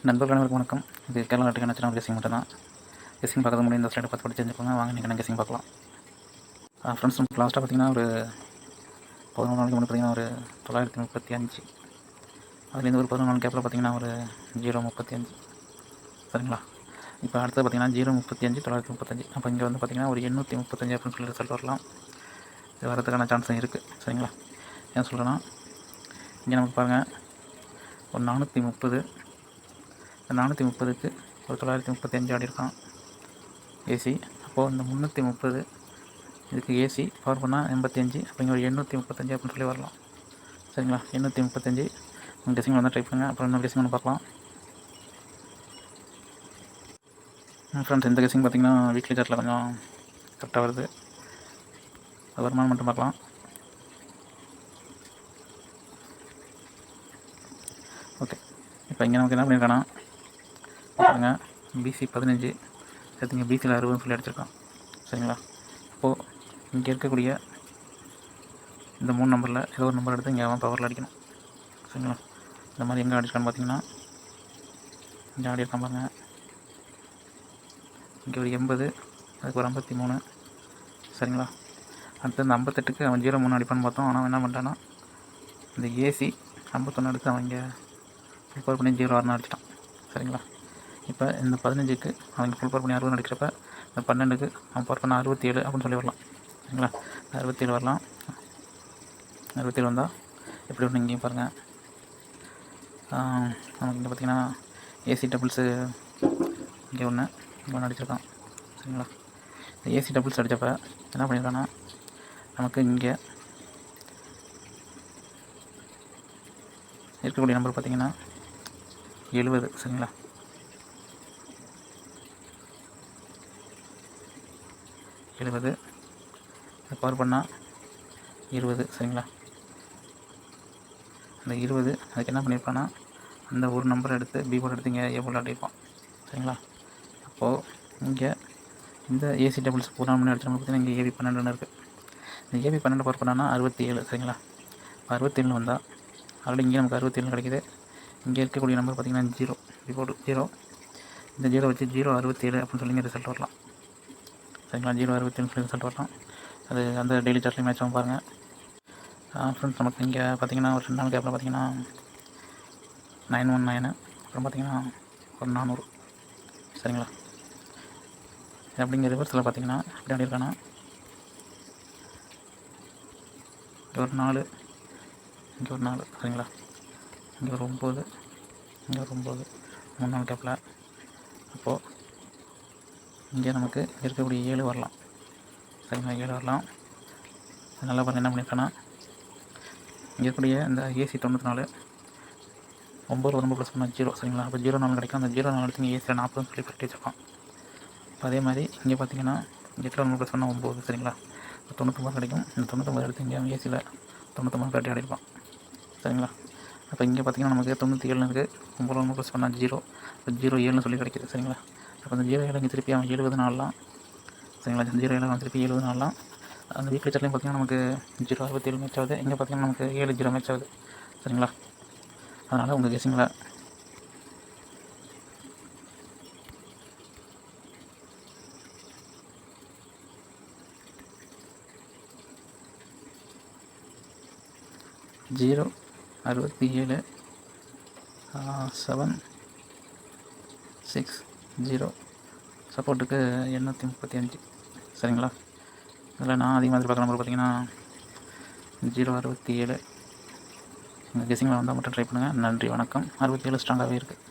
நண்பர்கள் அனைவருக்கும் வணக்கம். இது கேரளா நாட்டுக்கான சேனல் கெஸிங் மட்டும் தான். கெஸிங் பார்க்கறது முடியும் இந்த ஸ்லைடை பார்த்து படிச்சு தெரிஞ்சுக்கோங்க. வாங்க இன்றைக்கி கெஸிங் பார்க்கலாம். ஃப்ரெண்ட்ஸ், நமக்கு லாஸ்ட்டாக பார்த்தீங்கன்னா ஒரு 11 நாளைக்கு முன்னாடி பார்த்தீங்கன்னா ஒரு 935, அதுலேருந்து ஒரு 11 நாள் கேப்பில் பார்த்தீங்கன்னா ஒரு 035, சரிங்களா? இப்போ அடுத்தது பார்த்தீங்கன்னா 035 935. அப்போ இங்கே வந்து பார்த்தீங்கன்னா ஒரு 835 அப்படின்னு சொல்லி ரிசல்ட் வரலாம். இது வரதுக்கான சான்ஸும் இருக்குது, சரிங்களா? ஏன் சொல்கிறேன்னா, இங்கே நமக்கு பாருங்கள், ஒரு 430, இந்த 430க்கு ஒரு 935 ஆடி இருக்கான் ஏசி. அப்போது இந்த 330 இதுக்கு ஏசி பவர் பண்ணால் 85, அப்போ இங்கே ஒரு 835 அப்படின்னு சொல்லி வரலாம், சரிங்களா? 835 உங்கள் கெஸிங் வந்தால் ட்ரை பண்ணுங்கள். அப்புறம் இன்னொரு கெஸிங் ஒன்று பார்க்கலாம். ஃப்ரெண்ட்ஸ், இந்த கெஸிங் பார்த்திங்கன்னா வீக்லி சார்ட்டில் கொஞ்சம் கரெக்டாக வருது. அது வருமானம் மட்டும் பார்க்கலாம். ஓகே, இப்போ இங்கே நமக்கு என்ன பண்ணியிருக்கானா பாருங்க, பிசி 15 சேர்த்துங்க, பிசியில் 60 சொல்லி அடிச்சிருக்கான், சரிங்களா? அப்போது இங்கே இருக்கக்கூடிய இந்த 3 நம்பரில் ஏதோ ஒரு நம்பர் எடுத்து இங்கே அவன் பவரில் அடிக்கணும், சரிங்களா? இந்த மாதிரி எங்கே அடிச்சிருக்கான்னு பார்த்தீங்கன்னா இங்கே ஆடி இருக்கான் பாருங்க. இங்கே ஒரு 80, அதுக்கு ஒரு 53, சரிங்களா? அடுத்து இந்த 58க்கு அவன் 03 அடிப்பான்னு பார்த்தோம். ஆனால் என்ன பண்ணிட்டான்னா இந்த ஏசி 51 எடுத்து அவன் இங்கே ஃபுல் பவர் பண்ணி 06 அடிச்சிட்டான், சரிங்களா? இப்போ இந்த 15க்கு அவங்க ஃபுல் பவர் பண்ணி 60 அடிக்கிறப்ப இந்த 12க்கு அவன் பவர் பண்ண 67 அப்படின்னு சொல்லி வரலாம், சரிங்களா? 67 வரலாம். 67 வந்தால் எப்படி ஒன்று இங்கேயும் பாருங்கள். நமக்கு இங்கே பார்த்திங்கன்னா ஏசி டபுள்ஸு இங்கே ஒன்று அடிச்சிருக்கான், சரிங்களா? இந்த ஏசி டபுள்ஸ் அடித்தப்ப என்ன பண்ணியிருக்கான்னா நமக்கு இங்கே இருக்கக்கூடிய நம்பர் பார்த்திங்கன்னா 70, சரிங்களா? 70 பவர் பண்ணால் 20, சரிங்களா? அந்த 20 அதுக்கு என்ன பண்ணியிருப்பான்னா அந்த ஒரு நம்பரை எடுத்து பி போர்டு எடுத்து இங்கே ஏ போர்டு அடிப்பான், சரிங்களா? அப்போது இங்கே இந்த ஏசி டபுள்ஸ் பூரா மணி அடிச்சு நமக்கு பார்த்தீங்கன்னா இங்கே ஏபி 12 இருக்குது. இந்த ஏபி 12 பவர் பண்ணால் 67, சரிங்களா? 67 வந்தால் ஆல்ரெடி இங்கே நமக்கு 67 கிடைக்கிது. இங்கே இருக்கக்கூடிய நம்பர் பார்த்திங்கன்னா 0, பி போர்டு 0. இந்த 0 வச்சு 067 அப்படின்னு சொல்லி இங்கே ரிசல்ட் வரலாம், சரிங்களா? 067 சொல்லி ரிசல்ட் வரலாம். அது அந்த டெய்லி சார்ட்லேயும் மேட்ச் ஆகும் பாருங்கள். ஃப்ரெண்ட்ஸ், நமக்கு இங்கே பார்த்திங்கன்னா ஒரு 2 நாள் கேப்பில் பார்த்திங்கன்னா 919, அப்புறம் பார்த்திங்கன்னா ஒரு 400, சரிங்களா? அப்படிங்கிற ரிவர்ஸில் பார்த்திங்கன்னா எப்படி ஆடிருக்கானா இங்கே ஒரு 4, இங்கே ஒரு 4, சரிங்களா? இங்கே ஒரு 9, இங்கே ஒரு 9, 3 நாள் கேப்பில். அப்போது இங்கே நமக்கு இருக்கக்கூடிய 7 வரலாம், சரிங்களா? 7 வரலாம். நல்லா பாருங்கள் என்ன பண்ணியிருக்கானா இங்கே இருக்கக்கூடிய இந்த ஏசி 94 9 1 + 1 0, சரிங்களா? அப்போ 04 கிடைக்கும். அந்த 04 எடுத்து இங்கே ஏசியில் 40 சொல்லி கட்டி வச்சுருக்கான். இப்போ அதே மாதிரி இங்கே பார்த்தீங்கன்னா 8 1 + 1 9, சரிங்களா? இப்போ 99 கிடைக்கும். இந்த 99 எடுத்து இங்கே ஏசியில் 99 கட்டி ஆடிருப்பான், சரிங்களா? அப்போ இங்கே பார்த்தீங்கன்னா நமக்கு 97 இருக்குது. 9 1 + 1 0, இப்போ 07 சொல்லி கிடைக்கிது, சரிங்களா? அப்போ அந்த 07 இங்கே திருப்பி அவன் 70 நாளலாம், சரிங்களா? 07 அவன் திருப்பி 70 நாளலாம். அந்த வீக்லி சார்ட்லையும் பார்த்திங்கன்னா நமக்கு 067 மேட்ச் ஆகுது. இங்கே பார்த்திங்கன்னா நமக்கு 70 மேட்ச் ஆகுது, சரிங்களா? அதனால் உங்கள் கெஸிங்கில் ஜீரோ 67 7 6 0 சப்போர்ட்டுக்கு 835, சரிங்களா? இதில் நான் அதிகமாக எதிர்பார்க்குற நம்பர் பார்த்திங்கன்னா 067. உங்கள் கெஸிங்கில் வந்தால் மட்டும் ட்ரை பண்ணுங்கள். நன்றி, வணக்கம். 67 ஸ்ட்ராங்காகவே இருக்குது.